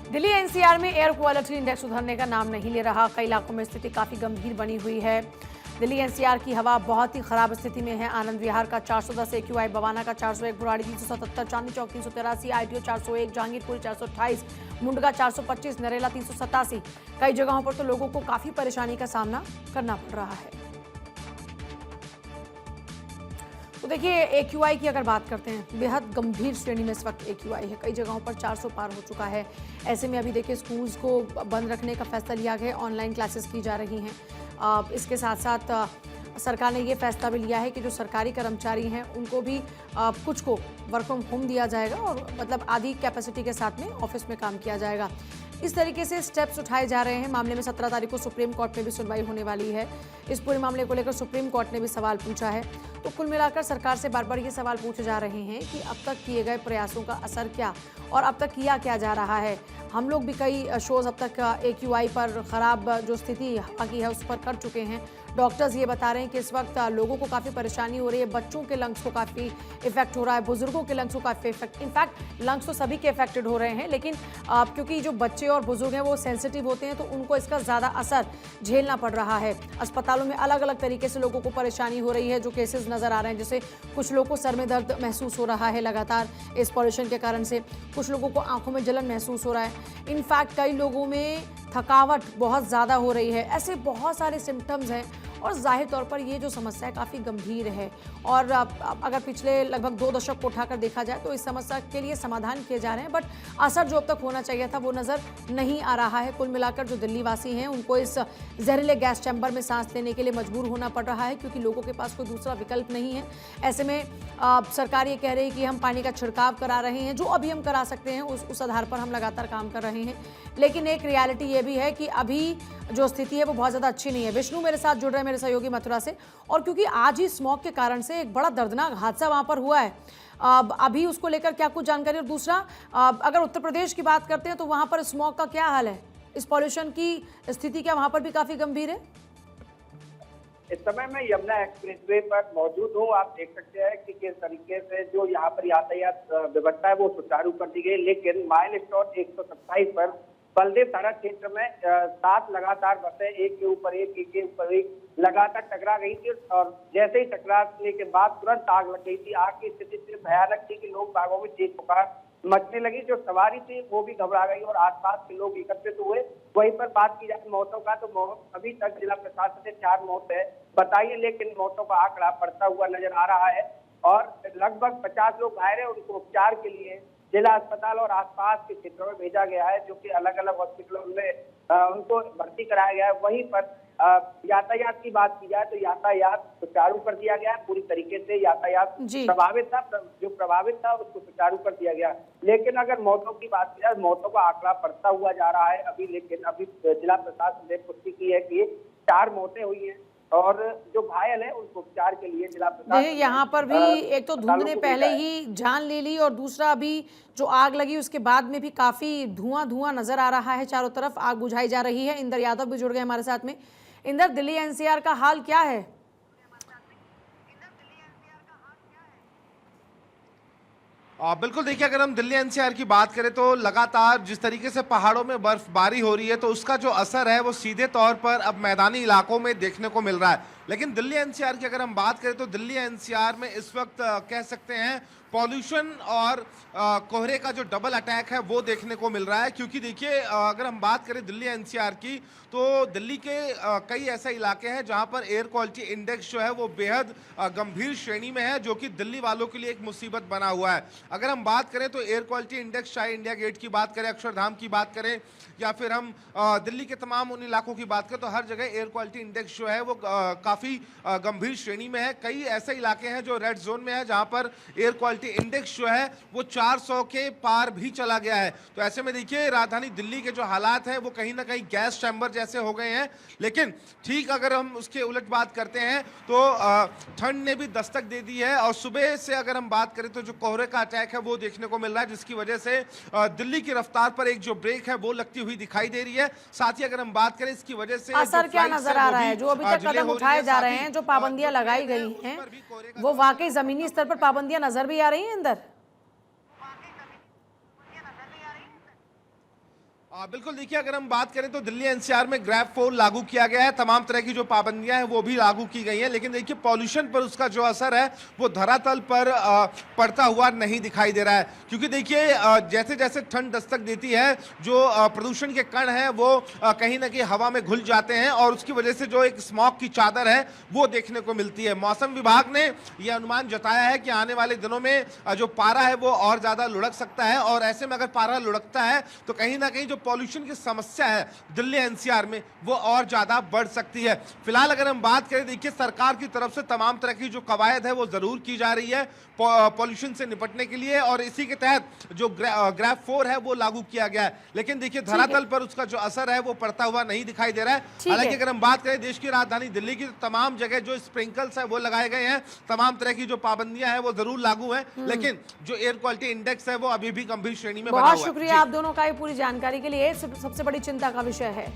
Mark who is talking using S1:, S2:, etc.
S1: Delhi NCR में air quality index सुधरने का नाम नहीं ले रहा। कई इलाकों में स्थिति काफी गंभीर बनी हुई है। दिल्ली एनसीआर की हवा बहुत ही खराब स्थिति में है। आनंद विहार का 410 एक्यूआई, बवाना का 401, बुराड़ी 377, चांदनी चौक 383, आईटीओ 401, जहांगीरपुर 428, मुंडगा 425, नरेला 387। कई जगहों पर तो लोगों को काफी परेशानी का सामना करना पड़ रहा है। तो देखिए, एक्यूआई की अगर बात करते हैं, बेहद गंभीर श्रेणी में इस वक्त एक्यूआई है। कई जगहों पर 400 पार हो चुका है। ऐसे में अभी देखिए, स्कूल्स को बंद रखने का फैसला लिया गया है। ऑनलाइन क्लासेस की जा रही हैं। इसके साथ साथ सरकार ने ये फैसला भी लिया है कि जो सरकारी कर्मचारी हैं उनको भी कुछ को वर्क फ्रॉम होम दिया जाएगा और मतलब आधी कैपेसिटी के साथ में ऑफिस में काम किया जाएगा। इस तरीके से स्टेप्स उठाए जा रहे हैं। मामले में 17 तारीख को सुप्रीम कोर्ट में भी सुनवाई होने वाली है। इस पूरे मामले को लेकर सुप्रीम कोर्ट ने भी सवाल पूछा है। तो कुल मिलाकर सरकार से बार बार ये सवाल पूछे जा रहे हैं कि अब तक किए गए प्रयासों का असर क्या और अब तक किया क्या जा रहा है। हम लोग भी कई शोज अब तक एक्यूआई पर ख़राब जो स्थिति हवा की है उस पर कर चुके हैं। डॉक्टर्स ये बता रहे हैं कि इस वक्त लोगों को काफ़ी परेशानी हो रही है। बच्चों के लंग्स को काफ़ी इफेक्ट हो रहा है, बुजुर्गों के लंग्स को काफ़ी इफेक्ट, इनफैक्ट लंग्स तो सभी के इफेक्टेड हो रहे हैं, लेकिन क्योंकि जो बच्चे और बुजुर्ग हैं वो सेंसिटिव होते हैं तो उनको इसका ज़्यादा असर झेलना पड़ रहा है। अस्पतालों में अलग अलग तरीके से लोगों को परेशानी हो रही है। जो केसेस नज़र आ रहे हैं, जैसे कुछ लोगों को सर में दर्द महसूस हो रहा है लगातार इस पॉल्यूशन के कारण से, कुछ लोगों को आंखों में जलन महसूस हो रहा है। इनफैक्ट कई लोगों में थकावट बहुत ज़्यादा हो रही है। ऐसे बहुत सारे सिम्टम्स हैं और जाहिर तौर पर ये जो समस्या है काफ़ी गंभीर है। और अगर पिछले लगभग 2 दशक को उठाकर देखा जाए तो इस समस्या के लिए समाधान किए जा रहे हैं, बट असर जो अब तक होना चाहिए था वो नज़र नहीं आ रहा है। कुल मिलाकर जो दिल्ली वासी हैं उनको इस जहरीले गैस चैम्बर में सांस लेने के लिए मजबूर होना पड़ रहा है, क्योंकि लोगों के पास कोई दूसरा विकल्प नहीं है। ऐसे में सरकार ये कह रही है कि हम पानी का छिड़काव करा रहे हैं, जो अभी हम करा सकते हैं उस आधार पर हम लगातार काम कर रहे हैं। लेकिन एक रियलिटी ये भी है कि अभी जो स्थिति है वो बहुत ज़्यादा अच्छी नहीं है। विष्णु मेरे साथ जुड़ रहे हैं, मेरे सहयोगी मथुरा से, और क्योंकि आज ही स्मॉग के कारण से एक बड़ा दर्दनाक हादसा वहाँ पर हुआ है, अभी उसको लेकर क्या कुछ जानकारी। और दूसरा, अगर उत्तर प्रदेश की बात करते हैं तो वहाँ पर स्मॉग का क्या हाल है, इस पॉल्यूशन की स्थिति क्या वहाँ पर भी काफ़ी गंभीर है?
S2: इस समय मैं यमुना एक्सप्रेसवे पर मौजूद हूँ। आप देख सकते हैं कि किस तरीके से जो यहाँ पर यातायात व्यवस्था है वो सुचारू कर दी गई, लेकिन माइल स्टोन 127 पर बलदेव थाना क्षेत्र में 7 लगातार बसें एक के ऊपर एक लगातार टकरा गई थी, और जैसे ही टकराने के बाद तुरंत आग लग गई थी। आग की स्थिति इतनी भयानक थी कि लोग बागों में चीख पुकार मचने लगी। जो सवारी थी वो भी घबरा गई और आसपास के लोग एकत्रित हुए। वहीं पर बात की जाए मौतों का, तो मौत अभी तक जिला प्रशासन ने 4 मौत है बताई है, लेकिन मौतों का आंकड़ा बढ़ता हुआ नजर आ रहा है और लगभग 50 लोग घायल हैं। उनको उपचार के लिए जिला अस्पताल और आसपास के क्षेत्रों में भेजा गया है, जो कि अलग अलग हॉस्पिटलों में उनको भर्ती कराया गया है। वहीं पर यातायात की बात की जाए तो यातायात सुचारू कर दिया गया है। पूरी तरीके से यातायात प्रभावित था उसको सुचारू कर दिया गया। लेकिन अगर मौतों की बात की जाए, मौतों का आंकड़ा बढ़ता हुआ जा रहा है अभी। लेकिन अभी जिला प्रशासन ने पुष्टि की है कि 4 मौतें हुई हैं और जो घायल है उनको उपचार के लिए जिला प्रशासन
S1: यहाँ पर भी एक तो धुंध ने पहले ही जान ले ली, और दूसरा अभी जो आग लगी उसके बाद में भी काफी धुआं नजर आ रहा है। चारों तरफ आग बुझाई जा रही है। इंदर यादव भी जुड़ गए हमारे साथ में। इंदर, दिल्ली एनसीआर का हाल क्या है?
S3: बिल्कुल, देखिए, अगर हम दिल्ली एनसीआर की बात करें तो लगातार जिस तरीके से पहाड़ों में बर्फबारी हो रही है तो उसका जो असर है वो सीधे तौर पर अब मैदानी इलाकों में देखने को मिल रहा है। लेकिन दिल्ली एनसीआर की अगर हम बात करें तो दिल्ली एनसीआर में इस वक्त कह सकते हैं पॉल्यूशन और कोहरे का जो डबल अटैक है वो देखने को मिल रहा है। क्योंकि देखिए, अगर हम बात करें दिल्ली एनसीआर की तो दिल्ली के कई ऐसे इलाके हैं जहां पर एयर क्वालिटी इंडेक्स जो है वो बेहद गंभीर श्रेणी में है, जो कि दिल्ली वालों के लिए एक मुसीबत बना हुआ है। अगर हम बात करें तो एयर क्वालिटी इंडेक्स, चाहे इंडिया गेट की बात करें, अक्षरधाम की बात करें, या फिर हम दिल्ली के तमाम उन इलाकों की बात करें, तो हर जगह एयर क्वालिटी इंडेक्स जो है वो काफ़ी गंभीर श्रेणी में है। कई ऐसे इलाके हैं जो रेड जोन में है जहां पर एयर क्वालिटी इंडेक्स जो है वो 400 के पार भी चला गया है। तो ऐसे में देखिए, राजधानी दिल्ली के जो हालात हैं वो कहीं ना कहीं गैस चैम्बर जैसे हो गए हैं। लेकिन ठीक अगर हम उसके उलट बात करते हैं तो ठंड ने भी दस्तक दे दी है, और सुबह से अगर हम बात करें तो जो कोहरे का अटैक है वो देखने को मिल रहा है, जिसकी वजह से दिल्ली की रफ्तार पर एक जो ब्रेक है वो लगती हुई दिखाई दे रही है। साथ ही अगर हम बात करें इसकी वजह से
S1: असर क्या नजर आ रहा है, जो अभी तक कदम उठाए जा रहे हैं, जो पाबंदियां लगाई गई हैं, वो वाकई जमीनी स्तर पर पाबंदियां नजर भी आ रही हैं? अंदर
S3: बिल्कुल देखिए, अगर हम बात करें तो दिल्ली एनसीआर में ग्रैब 4 लागू किया गया है, तमाम तरह की जो पाबंदियां हैं वो भी लागू की गई हैं, लेकिन देखिए पॉल्यूशन पर उसका जो असर है वो धरातल पर पड़ता हुआ नहीं दिखाई दे रहा है। क्योंकि देखिए जैसे जैसे ठंड दस्तक देती है, जो प्रदूषण के कण हैं वो कहीं ना कहीं हवा में घुल जाते हैं और उसकी वजह से जो एक स्मॉग की चादर है वो देखने को मिलती है। मौसम विभाग ने यह अनुमान जताया है कि आने वाले दिनों में जो पारा है वो और ज्यादा लुढ़क सकता है, और ऐसे में अगर पारा लुढ़कता है तो कहीं ना कहीं जो पॉल्यूशन की समस्या है दिल्ली एनसीआर में वो और ज्यादा बढ़ सकती है। फिलहाल अगर हम बात करें, देखिए सरकार की तरफ से तमाम तरह की जो कवायद है वो जरूर की जा रही है पॉल्यूशन से निपटने के लिए, और इसी के तहत जो ग्रैब 4 है वो लागू किया गया है, लेकिन देखिए धरातल पर उसका जो असर है वो पड़ता हुआ नहीं दिखाई दे रहा है। हालांकि अगर हम बात करें देश की राजधानी दिल्ली की, तो तमाम जगह जो स्प्रिंकल्स है वो लगाए गए हैं, तमाम तरह की जो पाबंदियां हैं वो जरूर लागू हैं, लेकिन जो एयर क्वालिटी इंडेक्स है वो अभी भी गंभीर श्रेणी में बना हुआ है।
S1: बहुत शुक्रिया आप दोनों का ये पूरी जानकारी के लिए। सबसे बड़ी चिंता का विषय है।